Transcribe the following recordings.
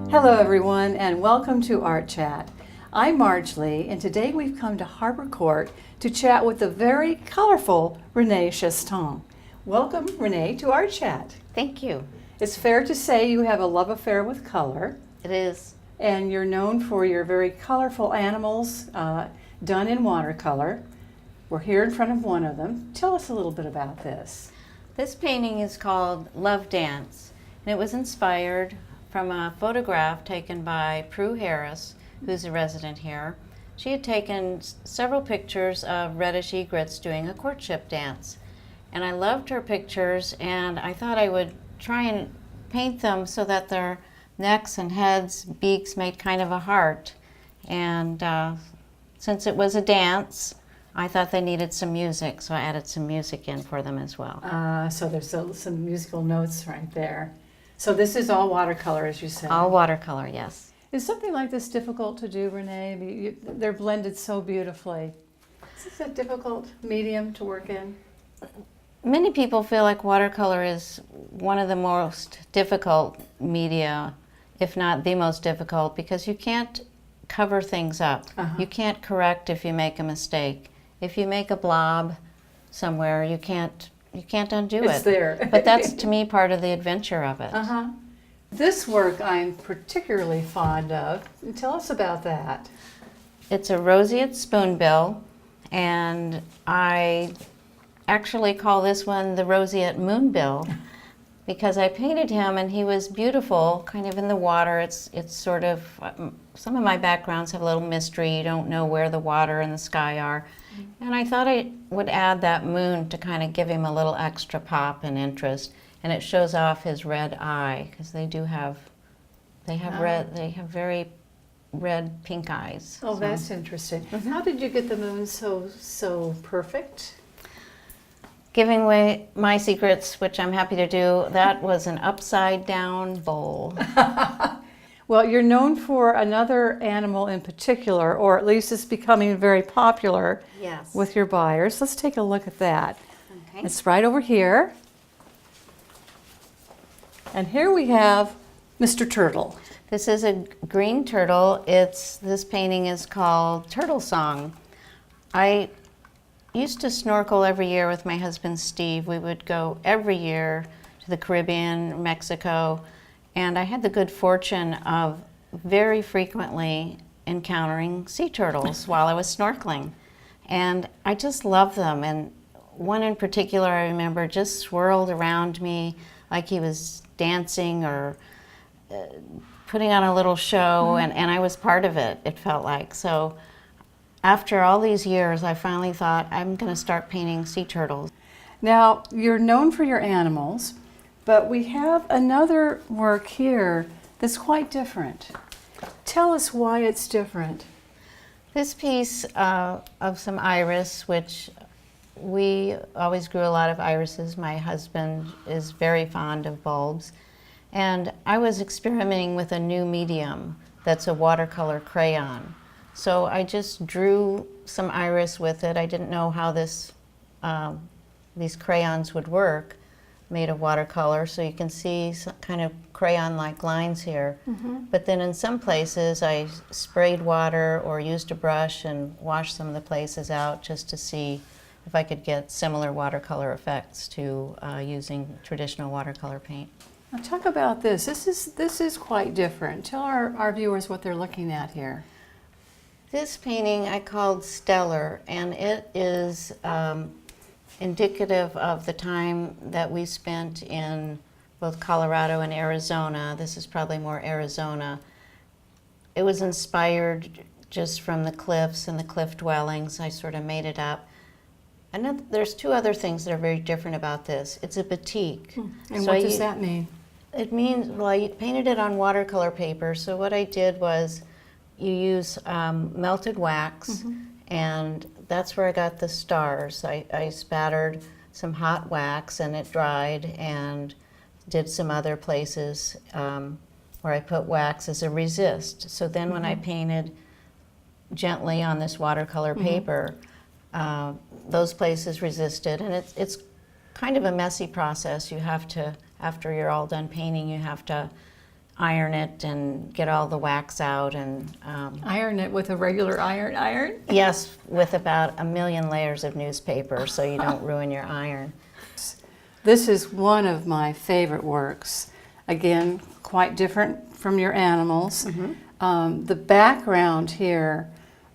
Hello everyone and welcome to Art Chat. I'm Marjorie and today we've come to Harbor Court to chat with the very colorful Renee Chastant. Welcome Renee to Art Chat. Thank you. It's fair to say you have a love affair with color. It is. And you're known for your very colorful animals done in watercolor. We're here in front of one of them. Tell us a little bit about this. This painting is called Love Dance, and it was inspired from a photograph taken by Prue Harris, who's a resident here. She had taken several pictures of reddish egrets doing a courtship dance. And I loved her pictures, and I thought I would try and paint them so that their necks and heads, beaks made kind of a heart. And since it was a dance, I thought they needed some music, so I added some music in for them as well. So there's some musical notes right there. So this is all watercolor, as you said. All watercolor, yes. Is something like this difficult to do, Renee? I mean, they're blended so beautifully. Is this a difficult medium to work in? Many people feel like watercolor is one of the most difficult media, if not the most difficult, because you can't cover things up. You can't correct if you make a mistake. If you make a blob somewhere, you can't undo it. It's there. But that's, to me, part of the adventure of it. This work I'm particularly fond of. Tell us about that. It's a roseate spoonbill, and I actually call this one the roseate moonbill because I painted him and he was beautiful, kind of in the water. It's sort of, some of my backgrounds have a little mystery. You don't know where the water and the sky are. And I thought I would add that moon to kind of give him a little extra pop and interest. And it shows off his red eye because they have very red pink eyes. Oh, so that's interesting. How did you get the moon so perfect? Giving away my secrets, which I'm happy to do, that was an upside down bowl. Well, you're known for another animal in particular, or at least it's becoming very popular with your buyers. Let's take a look at that. Okay. It's right over here. And here we have Mr. Turtle. This is a green turtle. This painting is called Turtle Song. I used to snorkel every year with my husband Steve. We would go every year to the Caribbean, Mexico, and I had the good fortune of very frequently encountering sea turtles while I was snorkeling. And I just love them. And one in particular I remember just swirled around me like he was dancing or putting on a little show, and I was part of it, it felt like. So after all these years, I finally thought, I'm going to start painting sea turtles. Now, you're known for your animals, but we have another work here that's quite different. Tell us why it's different. This piece of some iris, which we always grew a lot of irises. My husband is very fond of bulbs. And I was experimenting with a new medium that's a watercolor crayon. So I just drew some iris with it. I didn't know how these crayons would work, made of watercolor, so you can see some kind of crayon-like lines here. But then in some places I sprayed water or used a brush and washed some of the places out just to see if I could get similar watercolor effects to using traditional watercolor paint. Now talk about this. This is quite different. Tell our viewers what they're looking at here. This painting I called Stellar, and it is indicative of the time that we spent in both Colorado and Arizona. This is probably more Arizona. It was inspired just from the cliffs and the cliff dwellings. I sort of made it up. And there's two other things that are very different about this. It's a batik. And so what does that mean? It means, well, I painted it on watercolor paper. So what I did was you use melted wax, and that's where I got the stars. I spattered some hot wax and it dried, and did some other places where I put wax as a resist. So then when I painted gently on this watercolor paper, those places resisted, and it's kind of a messy process. You have to, after you're all done painting, you have to iron it and get all the wax out, and Iron it with a regular iron? yes, with about 1,000,000 layers of newspaper so you don't ruin your iron. This is one of my favorite works. Again, quite different from your animals. The background here,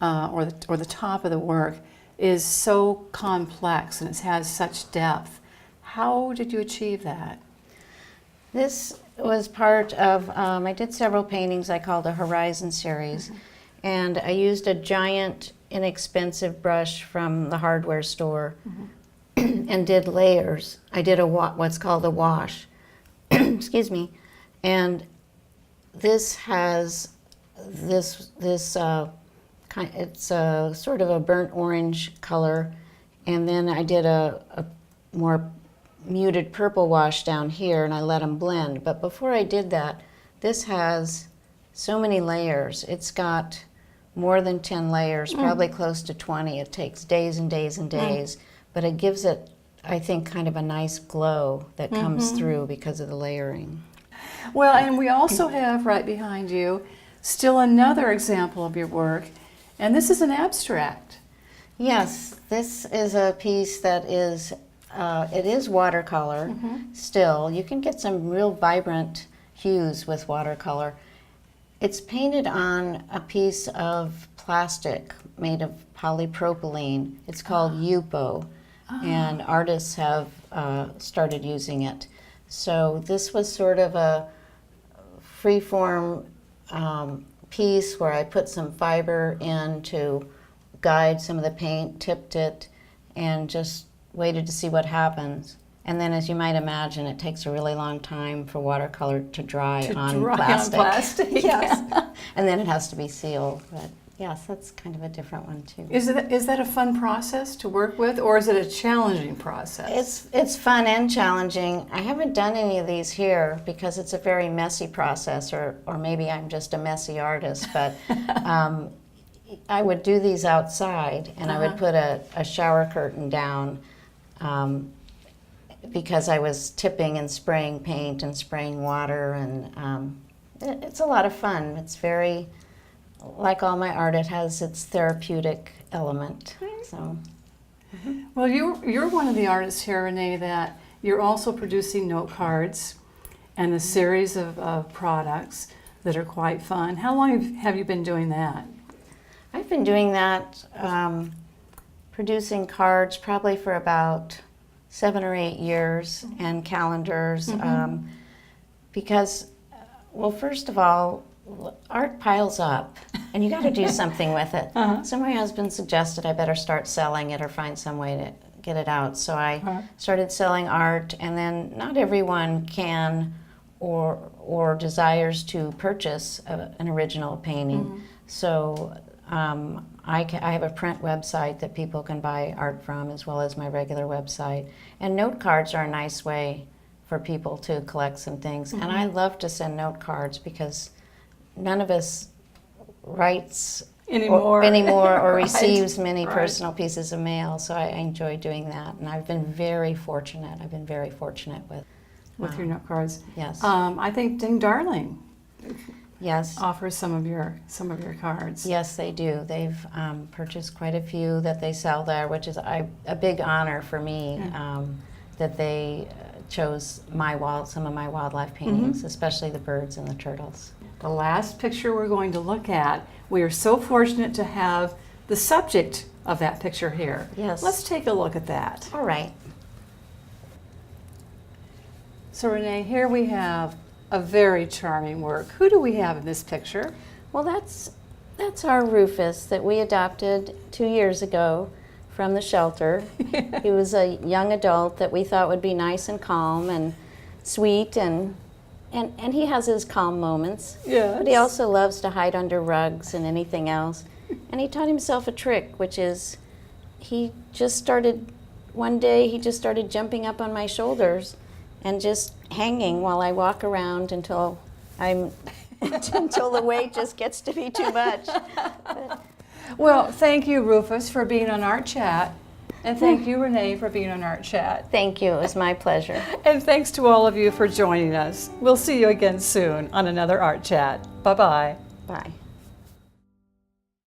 or the top of the work, is so complex and it has such depth. How did you achieve that? This was part of, I did several paintings I called a Horizon series, and I used a giant, inexpensive brush from the hardware store and did layers. I did what's called a wash, excuse me, and this has this it's a sort of a burnt orange color, and then I did a more muted purple wash down here, and I let them blend. But before I did that, this has so many layers. It's got more than 10 layers, probably close to 20. It takes days and days and days, but it gives it, I think, kind of a nice glow that comes through because of the layering. Well, and we also have right behind you still another example of your work, and this is an abstract. Yes, this is a piece that is it is watercolor still. You can get some real vibrant hues with watercolor. It's painted on a piece of plastic made of polypropylene. It's called Yupo, and artists have started using it. So this was sort of a free-form piece where I put some fiber in to guide some of the paint, tipped it, and just waited to see what happens. And then, as you might imagine, it takes a really long time for watercolor to dry on plastic. Yes. And then it has to be sealed. But yes, that's kind of a different one too. Is that a fun process to work with, or is it a challenging process? It's fun and challenging. I haven't done any of these here because it's a very messy process, or maybe I'm just a messy artist, but I would do these outside, and I would put a shower curtain down because I was tipping and spraying paint and spraying water, and it's a lot of fun. It's very, like all my art, it has its therapeutic element. So, Well, you're one of the artists here, Renee, that you're also producing note cards and a series of products that are quite fun. How long have you been doing that? I've been doing that, producing cards probably for about 7 or 8 years, and calendars, because, well, first of all, art piles up, and you got to do something with it. So my husband suggested I better start selling it or find some way to get it out. So I started selling art, and then not everyone can or desires to purchase an original painting. So I have a print website that people can buy art from, as well as my regular website. And note cards are a nice way for people to collect some things. And I love to send note cards because none of us writes anymore or receives many personal pieces of mail. So I enjoy doing that. And I've been very fortunate. With your note cards. Yes. I think Ding Darling Yes. offers some of your cards. Yes, they do. They've purchased quite a few that they sell there, which is a big honor for me that they chose some of my wildlife paintings, especially the birds and the turtles. The last picture we're going to look at, we are so fortunate to have the subject of that picture here. Yes. Let's take a look at that. All right. So Renee, here we have a very charming work. Who do we have in this picture? Well, that's our Rufus that we adopted 2 years ago from the shelter. He was a young adult that we thought would be nice and calm and sweet, and he has his calm moments. Yes. But he also loves to hide under rugs and anything else. And he taught himself a trick, which is one day he just started jumping up on my shoulders and just hanging while I walk around until the weight just gets to be too much. Well, thank you, Rufus, for being on Art Chat. And thank you, Renee, for being on Art Chat. Thank you. It was my pleasure. And thanks to all of you for joining us. We'll see you again soon on another Art Chat. Bye-bye. Bye.